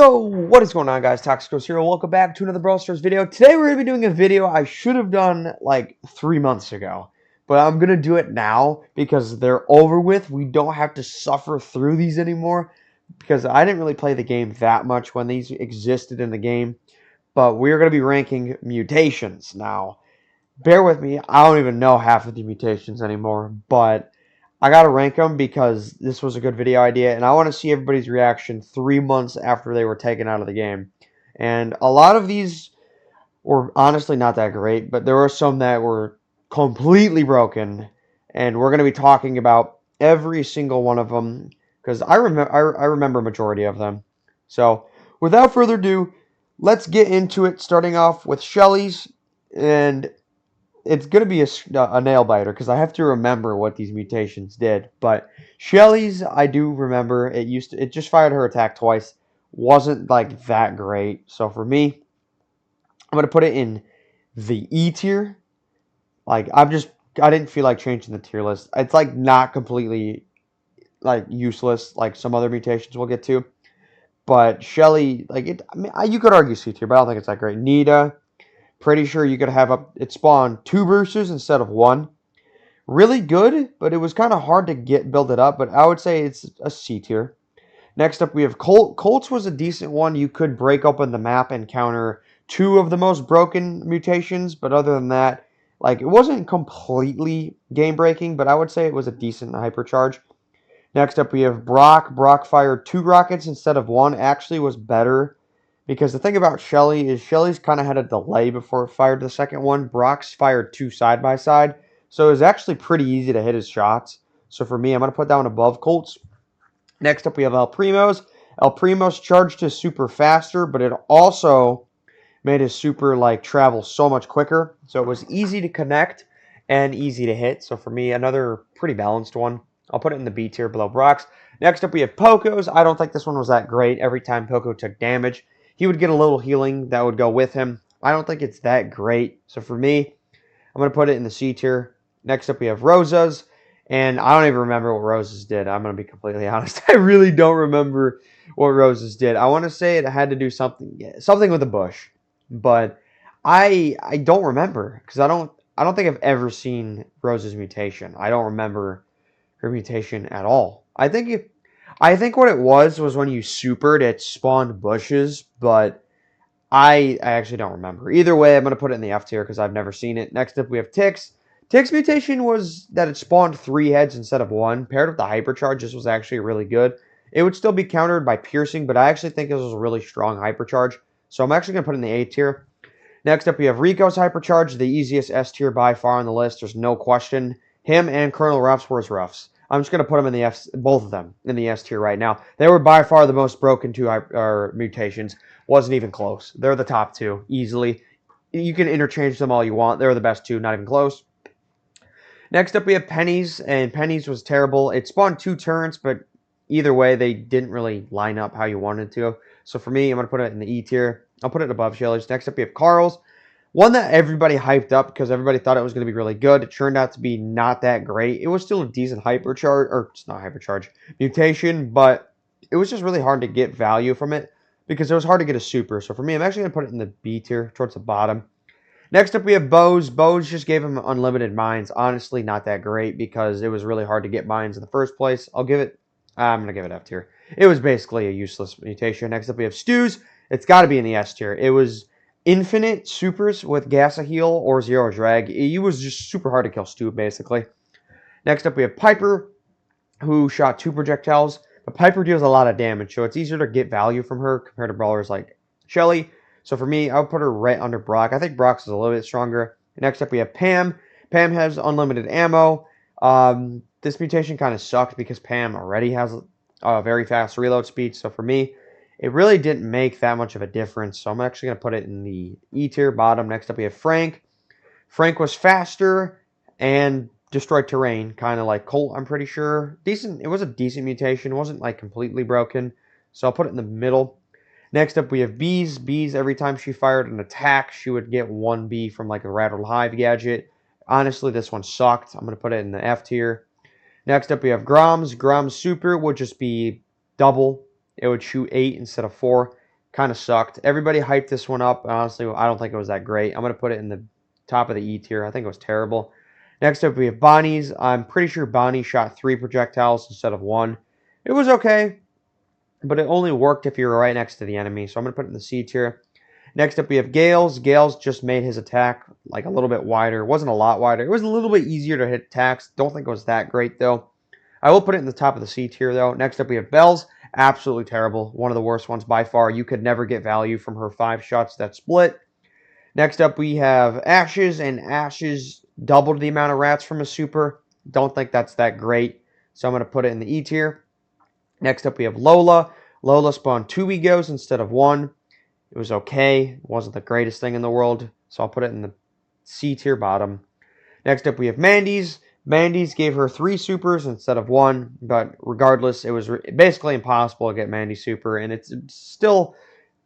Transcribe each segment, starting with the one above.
Yo, what is going on, guys? Toxicos here. Welcome back to another Brawl Stars video. Today we're going to be doing a video I should have done like 3 months ago. But I'm going to do it now because they're over with. We don't have to suffer through these anymore. Because I didn't really play the game that much when these existed in the game. But we're going to be ranking mutations now. Bear with me. I don't even know half of the mutations anymore. But I gotta rank them because this was a good video idea, and I want to see everybody's reaction 3 months after they were taken out of the game. And a lot of these were honestly not that great, but there were some that were completely broken, and we're gonna be talking about every single one of them because I remember a majority of them. So without further ado, let's get into it. Starting off with Shelly's, and it's going to be a nail biter because I have to remember what these mutations did. But Shelly's, I do remember. It just fired her attack twice. Wasn't like that great. So for me, I'm going to put it in the E tier. Like I didn't feel like changing the tier list. It's like not completely like useless like some other mutations we'll get to. But Shelly, like I mean, you could argue C tier, but I don't think it's that great. Nita, pretty sure you could have it spawn 2 boosters instead of 1. Really good, but it was kind of hard to build it up, but I would say it's a C tier. Next up, we have Colt. Colt's was a decent one. You could break open the map and counter 2 of the most broken mutations, but other than that, like it wasn't completely game-breaking, but I would say it was a decent hypercharge. Next up, we have Brock. Brock fired 2 rockets instead of 1. Actually was better. Because the thing about Shelly is Shelly's kind of had a delay before it fired the second one. Brock's fired 2 side by side. So it was actually pretty easy to hit his shots. So for me, I'm going to put that one above Colt's. Next up, we have El Primo's. El Primo's charged his super faster, but it also made his super like travel so much quicker. So it was easy to connect and easy to hit. So for me, another pretty balanced one. I'll put it in the B tier below Brock's. Next up, we have Poco's. I don't think this one was that great. Every time Poco took damage, he would get a little healing that would go with him. I don't think it's that great. So for me, I'm going to put it in the C tier. Next up, we have Rosa's. And I don't even remember what Rosa's did. I'm going to be completely honest. I really don't remember what Rosa's did. I want to say it had to do something with a bush. But I don't remember. Because I don't think I've ever seen Rosa's mutation. I don't remember her mutation at all. I think what it was when you supered, it spawned bushes, but I actually don't remember. Either way, I'm going to put it in the F tier because I've never seen it. Next up, we have Tix. Tix mutation was that it spawned 3 heads instead of 1. Paired with the hypercharge, this was actually really good. It would still be countered by piercing, but I actually think this was a really strong hypercharge. So I'm actually going to put it in the A tier. Next up, we have Rico's hypercharge, the easiest S tier by far on the list. There's no question. Him and Colonel Ruffs were his Ruffs. I'm just going to put them in the both of them in the S tier right now. They were by far the most broken 2 mutations. Wasn't even close. They're the top 2 easily. You can interchange them all you want. They're the best 2, not even close. Next up, we have Penny's, and Penny's was terrible. It spawned 2 turrets, but either way, they didn't really line up how you wanted to. So for me, I'm going to put it in the E tier. I'll put it above Shelly's. Next up, we have Carl's. One that everybody hyped up because everybody thought it was going to be really good. It turned out to be not that great. It was still a decent hypercharge, or it's not hypercharge, mutation, but it was just really hard to get value from it because it was hard to get a super. So for me, I'm actually going to put it in the B tier towards the bottom. Next up, we have Bose. Bose just gave him unlimited mines. Honestly, not that great because it was really hard to get mines in the first place. I'm going to give it F tier. It was basically a useless mutation. Next up, we have Stu's. It's got to be in the S tier. It was infinite supers with Gas a Heal or Zero Drag. It was just super hard to kill Stu, basically. Next up, we have Piper, who shot 2 projectiles. But Piper deals a lot of damage, so it's easier to get value from her compared to brawlers like Shelly. So for me, I would put her right under Brock. I think Brock's is a little bit stronger. Next up, we have Pam. Pam has unlimited ammo. This mutation kind of sucked because Pam already has a very fast reload speed. So for me, it really didn't make that much of a difference. So I'm actually going to put it in the E tier bottom. Next up, we have Frank. Frank was faster and destroyed terrain, kind of like Colt, I'm pretty sure. Decent. It was a decent mutation. It wasn't like completely broken. So I'll put it in the middle. Next up, we have Bees. Bees, every time she fired an attack, she would get 1 bee from like a Rattled Hive gadget. Honestly, this one sucked. I'm going to put it in the F tier. Next up, we have Grom's. Grom's super would just be double. It would shoot 8 instead of 4. kind of sucked. Everybody hyped this one up. Honestly, I don't think it was that great. I'm going to put it in the top of the E tier. I think it was terrible. Next up, we have Bonnie's. I'm pretty sure Bonnie shot 3 projectiles instead of 1. It was okay, but it only worked if you were right next to the enemy. So I'm going to put it in the C tier. Next up, we have Gale's. Gale's just made his attack like a little bit wider. It wasn't a lot wider. It was a little bit easier to hit attacks. Don't think it was that great, though. I will put it in the top of the C tier, though. Next up, we have Belle's. Absolutely terrible. One of the worst ones by far. You could never get value from her 5 shots that split. Next up, we have Ashes, and Ashes doubled the amount of rats from a super. Don't think that's that great, so I'm going to put it in the E tier. Next up, we have Lola. Lola spawned 2 egos instead of 1. It was okay. It wasn't the greatest thing in the world, so I'll put it in the C tier bottom. Next up, we have Mandy's. Mandy's gave her 3 supers instead of 1, but regardless, it was basically impossible to get Mandy super, and it's still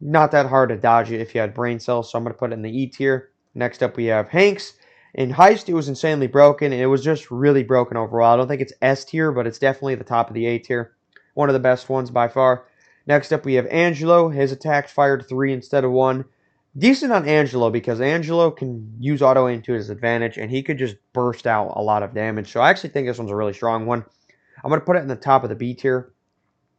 not that hard to dodge it if you had brain cells, so I'm going to put it in the E tier. Next up, we have Hank's. In Heist, it was insanely broken, and it was just really broken overall. I don't think it's S tier, but it's definitely the top of the A tier. One of the best ones by far. Next up, we have Angelo. His attacks fired 3 instead of 1. Decent on Angelo, because Angelo can use auto-aim to his advantage, and he could just burst out a lot of damage. So I actually think this one's a really strong one. I'm going to put it in the top of the B tier.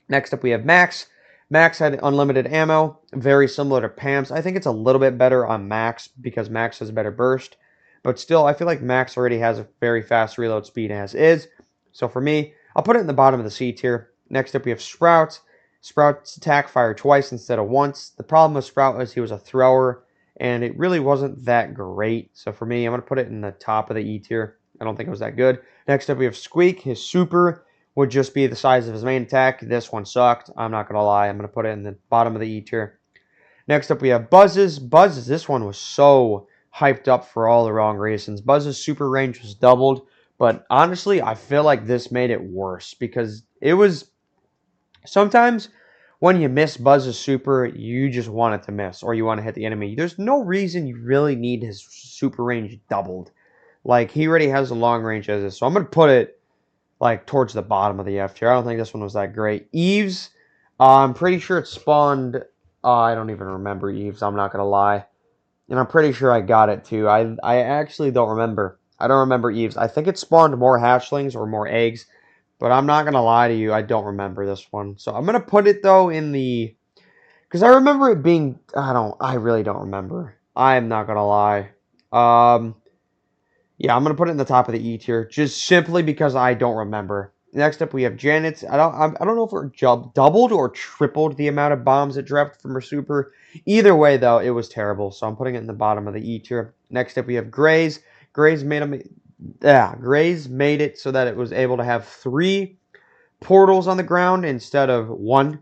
Next up, we have Max. Max had unlimited ammo, very similar to Pam's. I think it's a little bit better on Max, because Max has better burst. But still, I feel like Max already has a very fast reload speed as is. So for me, I'll put it in the bottom of the C tier. Next up, we have Sprout. Sprout's attack fired twice instead of once. The problem with Sprout is he was a thrower, and it really wasn't that great. So for me, I'm going to put it in the top of the E tier. I don't think it was that good. Next up, we have Squeak. His super would just be the size of his main attack. This one sucked. I'm not going to lie. I'm going to put it in the bottom of the E tier. Next up, we have Buzz's. Buzz's, this one was so hyped up for all the wrong reasons. Buzz's super range was doubled, but honestly, I feel like this made it worse, because it was... Sometimes when you miss Buzz's super, you just want it to miss, or you want to hit the enemy. There's no reason you really need his super range doubled. Like, he already has a long range as this, so I'm going to put it, like, towards the bottom of the F tier. I don't think this one was that great. Eve's, I'm pretty sure it spawned... I don't even remember Eve's, I'm not going to lie. And I'm pretty sure I got it, too. I actually don't remember. I don't remember Eve's. I think it spawned more hatchlings or more eggs. But I'm not going to lie to you, I don't remember this one. So I'm going to put it, though, in the... Because I remember it being... I really don't remember. I'm not going to lie. Yeah, I'm going to put it in the top of the E tier. Just simply because I don't remember. Next up, we have Janet's. I don't know if it doubled or tripled the amount of bombs it dropped from her super. Either way, though, it was terrible. So I'm putting it in the bottom of the E tier. Next up, we have Gray's. Gray's made it so that it was able to have 3 portals on the ground instead of 1.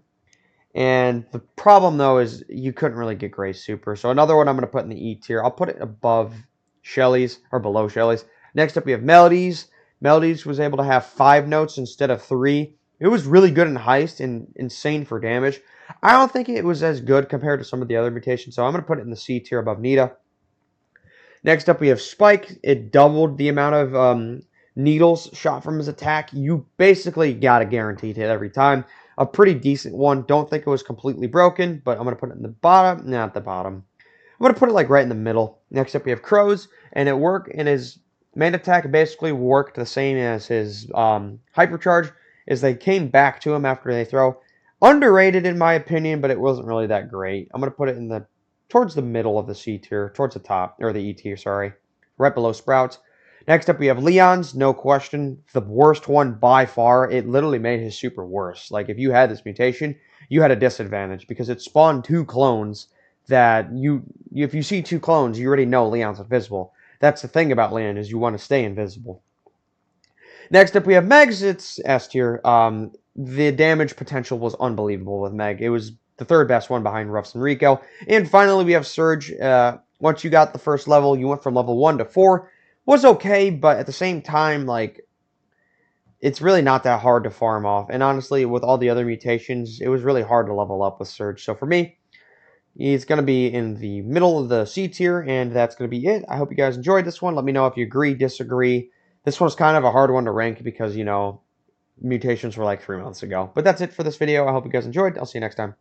And the problem, though, is you couldn't really get Gray's super. So another one I'm going to put in the E tier. I'll put it above Shelly's, or below Shelly's. Next up, we have Melody's. Melody's was able to have 5 notes instead of 3. It was really good in Heist and insane for damage. I don't think it was as good compared to some of the other mutations, so I'm going to put it in the C tier above Nita. Next up, we have Spike. It doubled the amount of needles shot from his attack. You basically got a guaranteed hit every time. A pretty decent one. Don't think it was completely broken, but I'm going to put it in the bottom. Not the bottom. I'm going to put it like right in the middle. Next up, we have Crow's, and it worked, and his main attack basically worked the same as his hypercharge, as they came back to him after they throw. Underrated in my opinion, but it wasn't really that great. I'm going to put it in the towards the middle of the C tier, towards the top, or the E tier, sorry, right below Sprouts. Next up, we have Leon's, no question, the worst one by far. It literally made his super worse. Like, if you had this mutation, you had a disadvantage, because it spawned 2 clones that if you see 2 clones, you already know Leon's invisible. That's the thing about Leon, is you want to stay invisible. Next up, we have Meg's. It's S tier. The damage potential was unbelievable with Meg. It was the 3rd best one behind Ruffs and Rico. And finally, we have Surge. Once you got the first level, you went from level 1 to 4. Was okay, but at the same time, like, it's really not that hard to farm off. And honestly, with all the other mutations, it was really hard to level up with Surge. So for me, he's going to be in the middle of the C tier, and that's going to be it. I hope you guys enjoyed this one. Let me know if you agree, disagree. This one's kind of a hard one to rank because, you know, mutations were like 3 months ago. But that's it for this video. I hope you guys enjoyed. I'll see you next time.